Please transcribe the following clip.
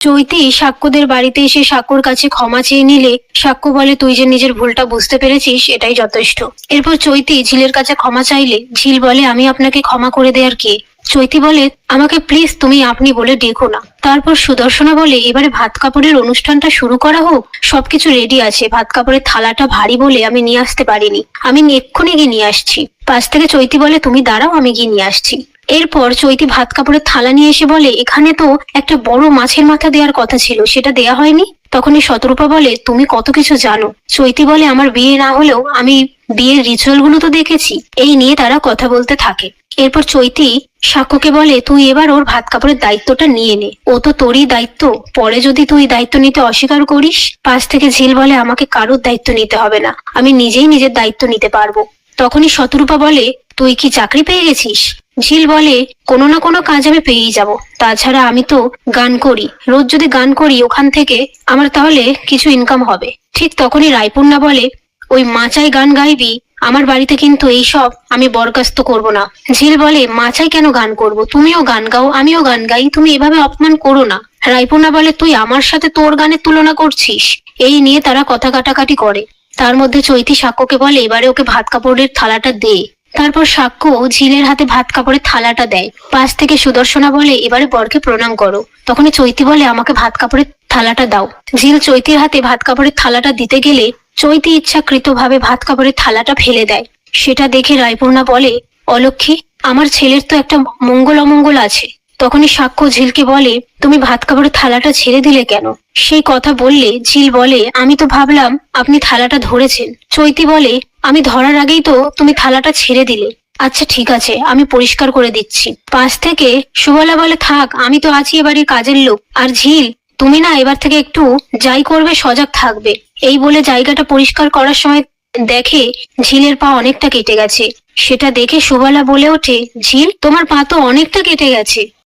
চৈতি সাক্ষ্যদের বাড়িতে এসে সাক্ষ্যর কাছে ক্ষমা চেয়ে নিলে সাক্ষ্য বলে, তুই যে নিজের ভুলটা বুঝতে পেরেছিস এটাই যথেষ্ট। এরপর চৈতি ঝিলের কাছে ক্ষমা চাইলে ঝিল বলে, আমি আপনাকে ক্ষমা করে দেওয়ার কে? চৈতি বলে, আমাকে প্লিজ তুমি আপনি বলে ডেকো না। তারপর সুদর্শনা বলে, এবারে ভাত কাপড়ের অনুষ্ঠানটা শুরু করা হোক। সবকিছু রেডি আছে, ভাত কাপড়ের থালাটা ভারী বলে আমি নিয়ে আসতে পারিনি, আমি এক্ষুনি গিয়ে নিয়ে আসছি। পাশ থেকে চৈতি বলে, তুমি দাঁড়াও, আমি গিয়ে নিয়ে আসছি। এরপর চৈতি ভাত কাপড়ের থালা নিয়ে এসে বলে, এখানে তো একটা বড় মাছের মাথা দেওয়ার কথা ছিল, সেটা দেয়া হয়নি। তখনই শতরূপা বলে, তুমি কত কিছু জানো। চৈতি বলে, আমার বিয়ে না হলেও আমি বিয়ের রিচুয়াল গুলো তো দেখেছি। এই নিয়ে তারা কথা বলতে থাকে। এরপর চৈতি সাক্ষ্যকে বলে, তুই এবার ওর ভাত কাপড়ের দায়িত্বটা নিয়ে নে, ও তো তোরই দায়িত্ব, পরে যদি তুই দায়িত্ব নিতে অস্বীকার করিস। পাশ থেকে ঝিল বলে, আমাকে কারোর দায়িত্ব নিতে হবে না, আমি নিজেই নিজের দায়িত্ব নিতে পারবো। তখনই শতরূপা বলে, তুই কি চাকরি পেয়ে গেছিস? ঝিল বলে, কোনো না কোনো কাজ আমি পেয়েই যাব, তাছাড়া আমি তো গান করি, রোজ যদি গান করি ওখান থেকে আমার তাহলে কিছু ইনকাম হবে। ঠিক তখনই রায়পূর্ণা বলে, ওই মাচাই গান গাইবি, আমার বাড়িতে কিন্তু এইসব আমি বরখাস্ত করব না। ঝিল বলে, মাচাই কেন গান করব, তুমিও গান গাও আমিও গান গাই, তুমি এভাবে অপমান করো না। রায়পূর্ণা বলে, তুই আমার সাথে তোর গানের তুলনা করছিস। এই নিয়ে তারা কথা কাটাকাটি করে। তার মধ্যে চৈতি সাক্ষ্যকে বলে, এবারে ওকে ভাত কাপড়ের থালাটা দে। তারপর সাক্ষ্য ঝিলের হাতে ভাত কাপড়ের থালাটা দেয়। পাশ থেকে সুদর্শনা বলে, এবারে বরকে প্রণাম করো। তখনই চৈতি বলে, আমাকে ভাত কাপড়ের থালাটা দাও। ঝিল চৈতির হাতে ভাত কাপড়ের থালাটা দিতে গেলে চৈতি ইচ্ছাকৃতভাবে ভাত কাপড়ের থালাটা ফেলে দেয়। সেটা দেখে রায়পূর্ণা বলে, অলক্ষী, আমার ছেলের তো একটা মঙ্গল অমঙ্গল আছে। তখনই সাক্ষ্য ঝিলকে বলে, তুমি ভাত কাপড়ের থালাটা ছেড়ে দিলে কেন? সেই কথা বললে ঝিল বলে, আমি তো ভাবলাম আপনি থালাটা ধরেছেন। চৈতি বলে, আমি ধরার আগেই তো তুমি থালাটা ছেড়ে দিলে। আচ্ছা ঠিক আছে, আমি পরিষ্কার করে দিচ্ছি। পাশ থেকে সুবলা বলে, থাক, আমি তো আছি এ বাড়ির কাজের লোক। আর ঝিল, তুমি না এবার থেকে একটু যাই করবে সজাগ থাকবে। এই বলে জায়গাটা পরিষ্কার করার সময় দেখে ঝিলের পা অনেকটা কেটে গেছে। সেটা দেখে সুবলা বলে ওঠে, ঝিল, তোমার পা তো অনেকটা কেটে গেছে।